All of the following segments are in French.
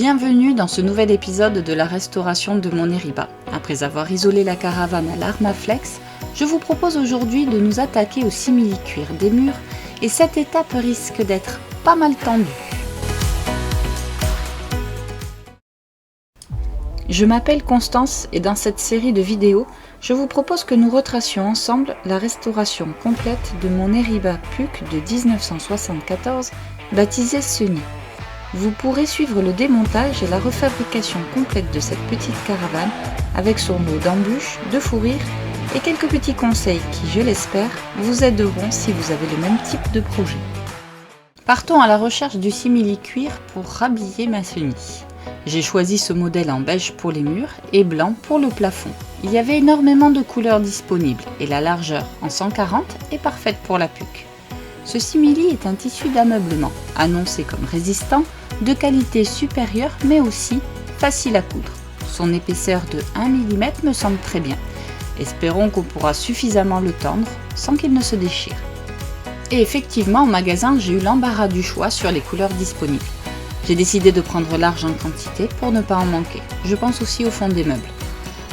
Bienvenue dans ce nouvel épisode de la restauration de mon Eriba. Après avoir isolé la caravane à l'Armaflex, je vous propose aujourd'hui de nous attaquer au simili-cuir des murs et cette étape risque d'être pas mal tendue. Je m'appelle Constance et dans cette série de vidéos, je vous propose que nous retracions ensemble la restauration complète de mon Eriba Puck de 1974, baptisé Sunny. Vous pourrez suivre le démontage et la refabrication complète de cette petite caravane avec son lot d'embûches, de fou rire et quelques petits conseils qui, je l'espère, vous aideront si vous avez le même type de projet. Partons à la recherche du simili-cuir pour rhabiller ma Sunny. J'ai choisi ce modèle en beige pour les murs et blanc pour le plafond. Il y avait énormément de couleurs disponibles et la largeur en 140 est parfaite pour la Puck. Ce simili est un tissu d'ameublement, annoncé comme résistant, de qualité supérieure mais aussi facile à coudre. Son épaisseur de 1 mm me semble très bien. Espérons qu'on pourra suffisamment le tendre sans qu'il ne se déchire. Et effectivement, en magasin, j'ai eu l'embarras du choix sur les couleurs disponibles. J'ai décidé de prendre large en quantité pour ne pas en manquer. Je pense aussi au fond des meubles.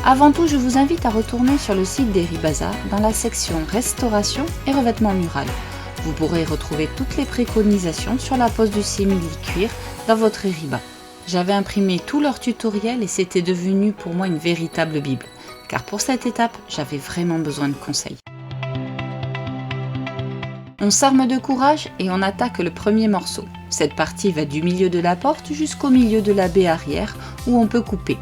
Avant tout, je vous invite à retourner sur le site d'Eribazar dans la section Restauration et revêtement mural. Vous pourrez retrouver toutes les préconisations sur la pose du simili-cuir dans votre Eriba. J'avais imprimé tous leurs tutoriels et c'était devenu pour moi une véritable bible, car pour cette étape, j'avais vraiment besoin de conseils. On s'arme de courage et on attaque le premier morceau. Cette partie va du milieu de la porte jusqu'au milieu de la baie arrière où on peut couper.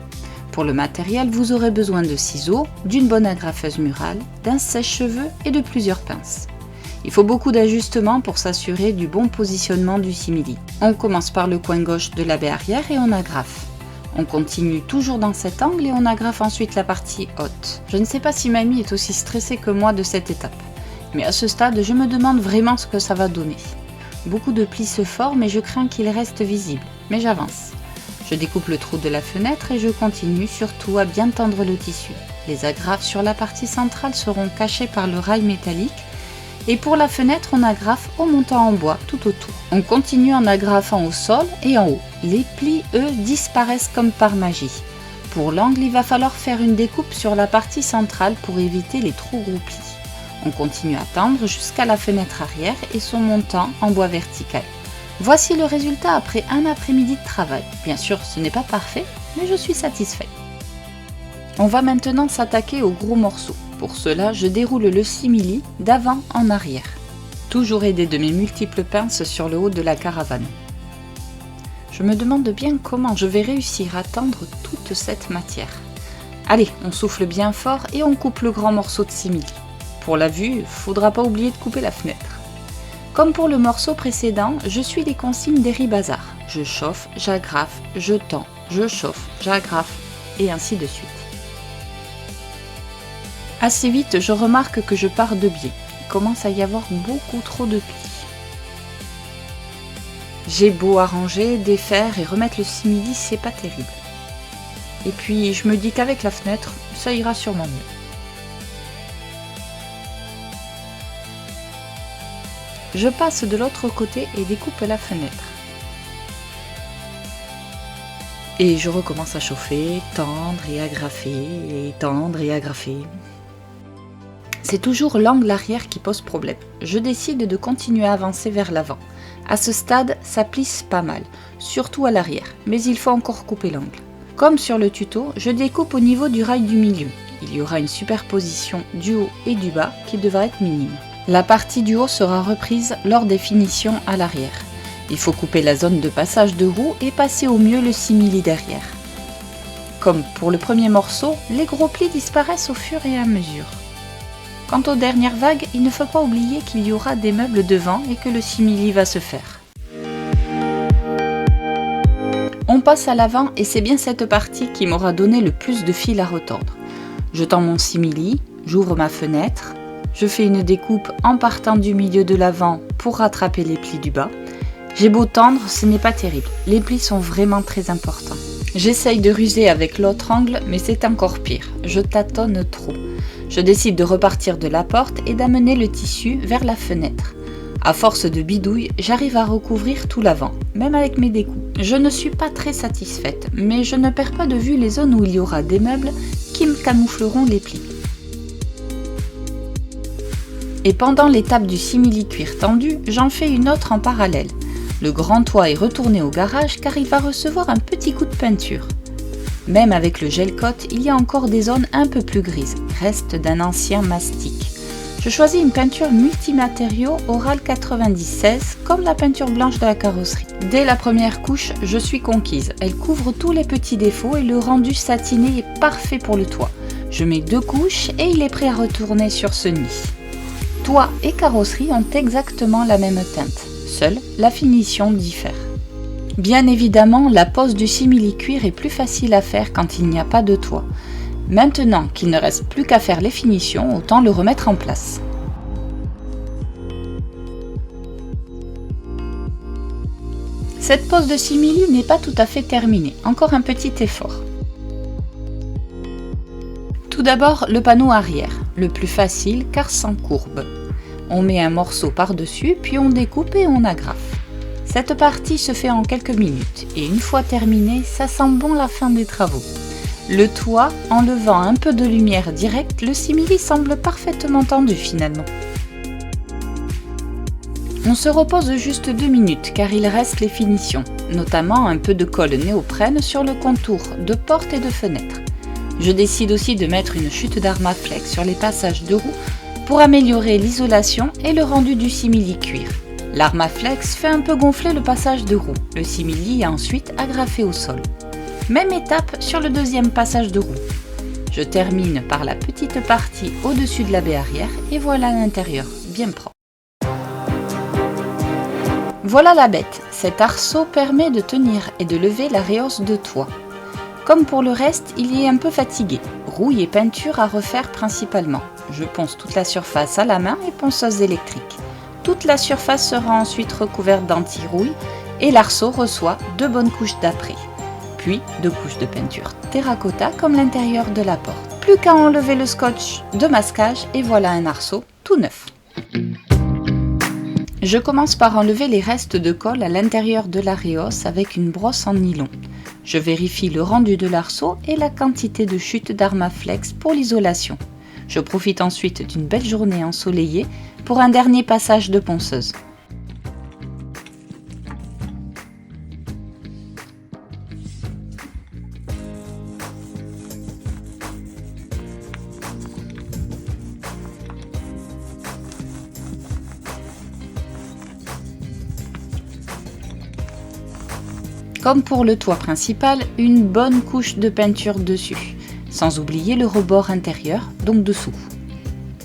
Pour le matériel, vous aurez besoin de ciseaux, d'une bonne agrafeuse murale, d'un sèche-cheveux et de plusieurs pinces. Il faut beaucoup d'ajustements pour s'assurer du bon positionnement du simili. On commence par le coin gauche de la baie arrière et on agrafe. On continue toujours dans cet angle et on agrafe ensuite la partie haute. Je ne sais pas si mamie est aussi stressée que moi de cette étape. Mais à ce stade, je me demande vraiment ce que ça va donner. Beaucoup de plis se forment et je crains qu'ils restent visibles, mais j'avance. Je découpe le trou de la fenêtre et je continue surtout à bien tendre le tissu. Les agrafes sur la partie centrale seront cachées par le rail métallique et pour la fenêtre, on agrafe au montant en bois tout autour. On continue en agrafant au sol et en haut. Les plis, eux, disparaissent comme par magie. Pour l'angle, il va falloir faire une découpe sur la partie centrale pour éviter les trop gros plis. On continue à tendre jusqu'à la fenêtre arrière et son montant en bois vertical. Voici le résultat après un après-midi de travail. Bien sûr, ce n'est pas parfait, mais je suis satisfait. On va maintenant s'attaquer aux gros morceaux. Pour cela, je déroule le simili d'avant en arrière. Toujours aidé de mes multiples pinces sur le haut de la caravane. Je me demande bien comment je vais réussir à tendre toute cette matière. Allez, on souffle bien fort et on coupe le grand morceau de simili. Pour la vue, faudra pas oublier de couper la fenêtre. Comme pour le morceau précédent, je suis les consignes d'Eribazar. Je chauffe, j'agrafe, je tends, je chauffe, j'agrafe, et ainsi de suite. Assez vite, je remarque que je pars de biais. Il commence à y avoir beaucoup trop de plis. J'ai beau arranger, défaire et remettre le simili, c'est pas terrible. Et puis, je me dis qu'avec la fenêtre, ça ira sûrement mieux. Je passe de l'autre côté et découpe la fenêtre. Et je recommence à chauffer, tendre et agrafer, et tendre et agrafer. C'est toujours l'angle arrière qui pose problème. Je décide de continuer à avancer vers l'avant. À ce stade, ça plisse pas mal, surtout à l'arrière, mais il faut encore couper l'angle. Comme sur le tuto, je découpe au niveau du rail du milieu. Il y aura une superposition du haut et du bas qui devra être minime. La partie du haut sera reprise lors des finitions à l'arrière. Il faut couper la zone de passage de roue et passer au mieux le simili derrière. Comme pour le premier morceau, les gros plis disparaissent au fur et à mesure. Quant aux dernières vagues, il ne faut pas oublier qu'il y aura des meubles devant et que le simili va se faire. On passe à l'avant et c'est bien cette partie qui m'aura donné le plus de fil à retordre. Je tends mon simili, j'ouvre ma fenêtre, je fais une découpe en partant du milieu de l'avant pour rattraper les plis du bas. J'ai beau tendre, ce n'est pas terrible, les plis sont vraiment très importants. J'essaye de ruser avec l'autre angle, mais c'est encore pire, je tâtonne trop. Je décide de repartir de la porte et d'amener le tissu vers la fenêtre. À force de bidouille, j'arrive à recouvrir tout l'avant, même avec mes découpes. Je ne suis pas très satisfaite, mais je ne perds pas de vue les zones où il y aura des meubles qui me camoufleront les plis. Et pendant l'étape du simili-cuir tendu, j'en fais une autre en parallèle. Le grand toit est retourné au garage car il va recevoir un petit coup de peinture. Même avec le gel coat, il y a encore des zones un peu plus grises, reste d'un ancien mastic. Je choisis une peinture multimatériaux Oral 9016 comme la peinture blanche de la carrosserie. Dès la première couche, je suis conquise. Elle couvre tous les petits défauts et le rendu satiné est parfait pour le toit. Je mets 2 couches et il est prêt à retourner sur ce nid. Toit et carrosserie ont exactement la même teinte. Seule la finition diffère. Bien évidemment, la pose du simili-cuir est plus facile à faire quand il n'y a pas de toit. Maintenant qu'il ne reste plus qu'à faire les finitions, autant le remettre en place. Cette pose de simili n'est pas tout à fait terminée, encore un petit effort. Tout d'abord, le panneau arrière, le plus facile car sans courbe. On met un morceau par-dessus, puis on découpe et on agrafe. Cette partie se fait en quelques minutes et une fois terminée, ça sent bon la fin des travaux. Le toit, enlevant un peu de lumière directe, le simili semble parfaitement tendu finalement. On se repose juste 2 minutes car il reste les finitions, notamment un peu de colle néoprène sur le contour de portes et de fenêtres. Je décide aussi de mettre une chute d'Armaflex sur les passages de roue pour améliorer l'isolation et le rendu du simili-cuir. L'Armaflex fait un peu gonfler le passage de roue, le simili est ensuite agrafé au sol. Même étape sur le deuxième passage de roue. Je termine par la petite partie au-dessus de la baie arrière et voilà l'intérieur, bien propre. Voilà la bête, cet arceau permet de tenir et de lever la rehausse de toit. Comme pour le reste, il est un peu fatigué, rouille et peinture à refaire principalement. Je ponce toute la surface à la main et ponceuse électrique. Toute la surface sera ensuite recouverte d'anti-rouille et l'arceau reçoit 2 bonnes couches d'après. Puis 2 couches de peinture terracotta comme l'intérieur de la porte. Plus qu'à enlever le scotch de masquage et voilà un arceau tout neuf. Je commence par enlever les restes de colle à l'intérieur de la rehausse avec une brosse en nylon. Je vérifie le rendu de l'arceau et la quantité de chute d'Armaflex pour l'isolation. Je profite ensuite d'une belle journée ensoleillée pour un dernier passage de ponceuse. Comme pour le toit principal, une bonne couche de peinture dessus, sans oublier le rebord intérieur, donc dessous.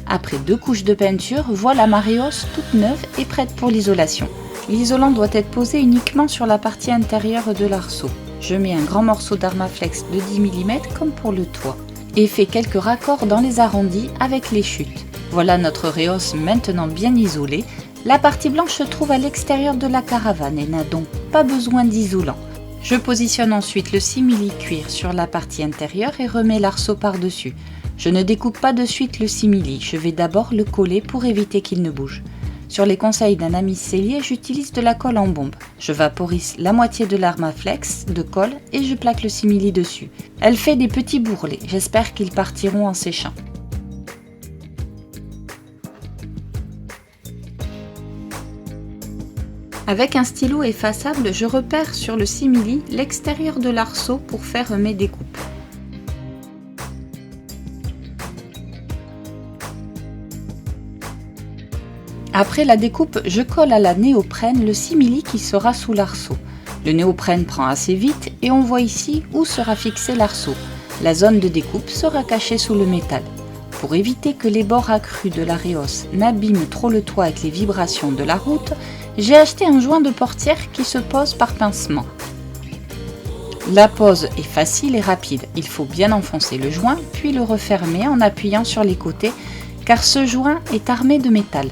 Après 2 couches de peinture, voilà ma rehausse toute neuve et prête pour l'isolation. L'isolant doit être posé uniquement sur la partie intérieure de l'arceau. Je mets un grand morceau d'Armaflex de 10 mm comme pour le toit et fais quelques raccords dans les arrondis avec les chutes. Voilà notre rehausse maintenant bien isolée. La partie blanche se trouve à l'extérieur de la caravane et n'a donc pas besoin d'isolant. Je positionne ensuite le simili-cuir sur la partie intérieure et remets l'arceau par-dessus. Je ne découpe pas de suite le simili, je vais d'abord le coller pour éviter qu'il ne bouge. Sur les conseils d'un ami sellier, j'utilise de la colle en bombe. Je vaporise la moitié de l'Armaflex de colle et je plaque le simili dessus. Elle fait des petits bourrelets, j'espère qu'ils partiront en séchant. Avec un stylo effaçable, je repère sur le simili l'extérieur de l'arceau pour faire mes découpes. Après la découpe, je colle à la néoprène le simili qui sera sous l'arceau. Le néoprène prend assez vite et on voit ici où sera fixé l'arceau. La zone de découpe sera cachée sous le métal. Pour éviter que les bords accrus de la rehausse n'abîment trop le toit avec les vibrations de la route, j'ai acheté un joint de portière qui se pose par pincement. La pose est facile et rapide, il faut bien enfoncer le joint puis le refermer en appuyant sur les côtés car ce joint est armé de métal.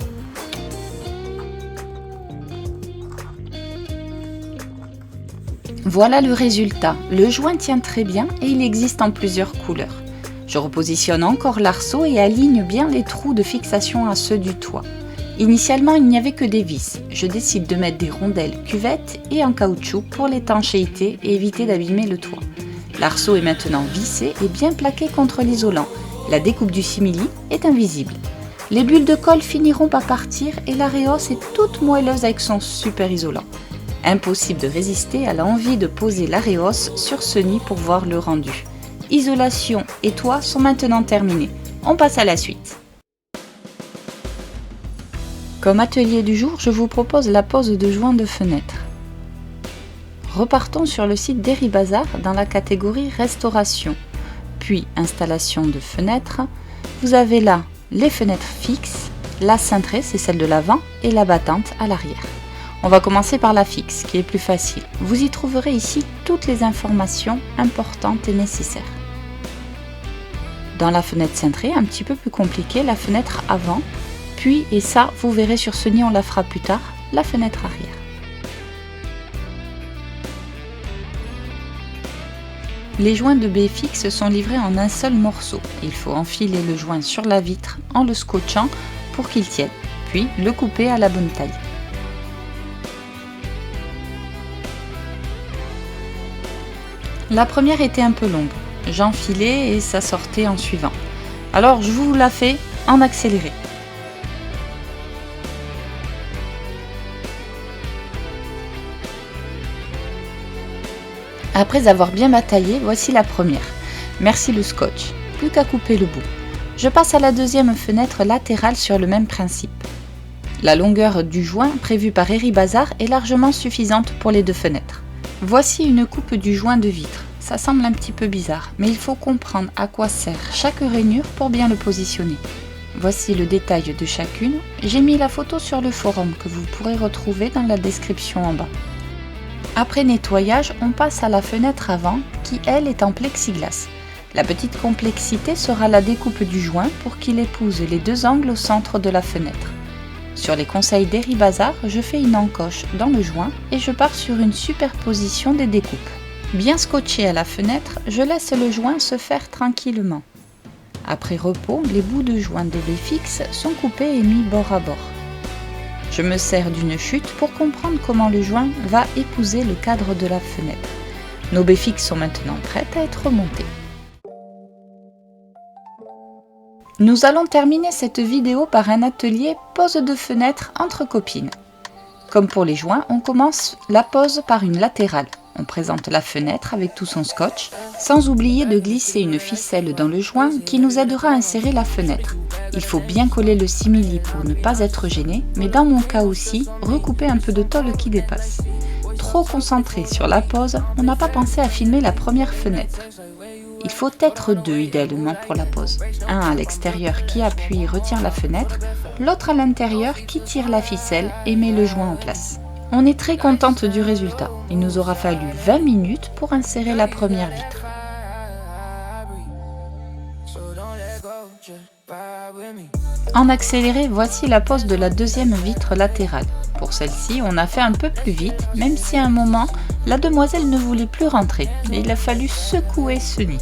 Voilà le résultat, le joint tient très bien et il existe en plusieurs couleurs. Je repositionne encore l'arceau et aligne bien les trous de fixation à ceux du toit. Initialement, il n'y avait que des vis. Je décide de mettre des rondelles cuvettes et en caoutchouc pour l'étanchéité et éviter d'abîmer le toit. L'arceau est maintenant vissé et bien plaqué contre l'isolant. La découpe du simili est invisible. Les bulles de colle finiront par partir et la réhausse est toute moelleuse avec son super isolant. Impossible de résister à l'envie de poser la réhausse sur ce nid pour voir le rendu. Isolation et toit sont maintenant terminés. On passe à la suite. Comme atelier du jour, je vous propose la pose de joints de fenêtre. Repartons sur le site d'Heribazar dans la catégorie restauration, puis installation de fenêtres. Vous avez là les fenêtres fixes, la cintrée, c'est celle de l'avant, et la battante à l'arrière. On va commencer par la fixe, qui est plus facile. Vous y trouverez ici toutes les informations importantes et nécessaires. Dans la fenêtre cintrée, un petit peu plus compliqué, la fenêtre avant, puis, et ça, vous verrez sur ce nid, on la fera plus tard, la fenêtre arrière. Les joints de baies fixes sont livrés en un seul morceau. Il faut enfiler le joint sur la vitre en le scotchant pour qu'il tienne, puis le couper à la bonne taille. La première était un peu longue. J'enfilais et ça sortait en suivant. Alors je vous la fais en accéléré. Après avoir bien bataillé, voici la première. Merci le scotch. Plus qu'à couper le bout. Je passe à la deuxième fenêtre latérale sur le même principe. La longueur du joint prévue par Heribazar est largement suffisante pour les deux fenêtres. Voici une coupe du joint de vitre. Ça semble un petit peu bizarre, mais il faut comprendre à quoi sert chaque rainure pour bien le positionner. Voici le détail de chacune. J'ai mis la photo sur le forum que vous pourrez retrouver dans la description en bas. Après nettoyage, on passe à la fenêtre avant qui, elle, est en plexiglas. La petite complexité sera la découpe du joint pour qu'il épouse les deux angles au centre de la fenêtre. Sur les conseils d'Heribazar, je fais une encoche dans le joint et je pars sur une superposition des découpes. Bien scotché à la fenêtre, je laisse le joint se faire tranquillement. Après repos, les bouts de joint de baies fixes sont coupés et mis bord à bord. Je me sers d'une chute pour comprendre comment le joint va épouser le cadre de la fenêtre. Nos baies fixes sont maintenant prêtes à être remontées. Nous allons terminer cette vidéo par un atelier pose de fenêtre entre copines. Comme pour les joints, on commence la pose par une latérale. On présente la fenêtre avec tout son scotch, sans oublier de glisser une ficelle dans le joint qui nous aidera à insérer la fenêtre. Il faut bien coller le simili pour ne pas être gêné, mais dans mon cas aussi, recouper un peu de tôle qui dépasse. Trop concentré sur la pose, on n'a pas pensé à filmer la première fenêtre. Il faut être deux idéalement pour la pose. Un à l'extérieur qui appuie et retient la fenêtre, l'autre à l'intérieur qui tire la ficelle et met le joint en place. On est très contente du résultat. Il nous aura fallu 20 minutes pour insérer la première vitre. En accéléré, voici la pose de la deuxième vitre latérale. Pour celle-ci, on a fait un peu plus vite, même si à un moment, la demoiselle ne voulait plus rentrer. Mais il a fallu secouer ce nid.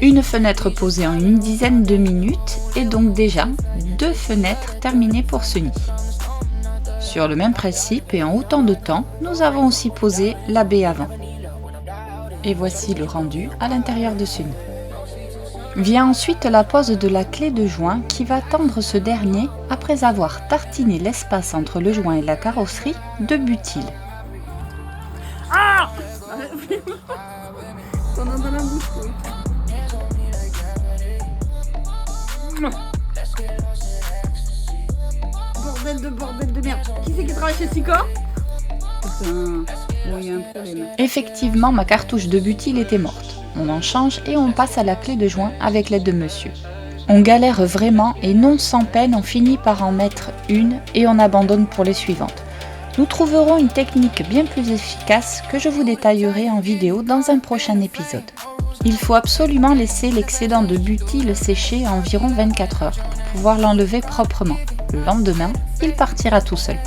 Une fenêtre posée en une dizaine de minutes et donc déjà 2 fenêtres terminées pour ce nid. Sur le même principe et en autant de temps, nous avons aussi posé la baie avant. Et voici le rendu à l'intérieur de ce nid. Vient ensuite la pose de la clé de joint qui va tendre ce dernier après avoir tartiné l'espace entre le joint et la carrosserie de butyl. Ah! T'en as dans la bouche, quoi. Bordel de merde. Qui c'est qui travaille chez Sicor? Putain, il y a un problème. Effectivement, ma cartouche de butyl était morte. On en change et on passe à la clé de joint avec l'aide de monsieur. On galère vraiment et non sans peine, on finit par en mettre une et on abandonne pour les suivantes. Nous trouverons une technique bien plus efficace que je vous détaillerai en vidéo dans un prochain épisode. Il faut absolument laisser l'excédent de butyl sécher à environ 24 heures pour pouvoir l'enlever proprement. Le lendemain, il partira tout seul.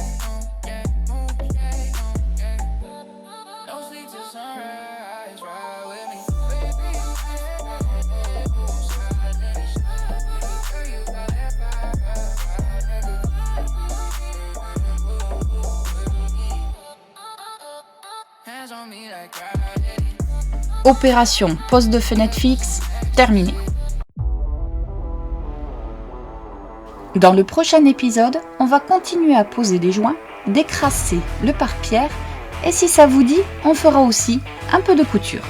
Opération poste de fenêtre fixe terminée. Dans le prochain épisode, on va continuer à poser des joints, décrasser le pare-pierre et si ça vous dit, on fera aussi un peu de couture.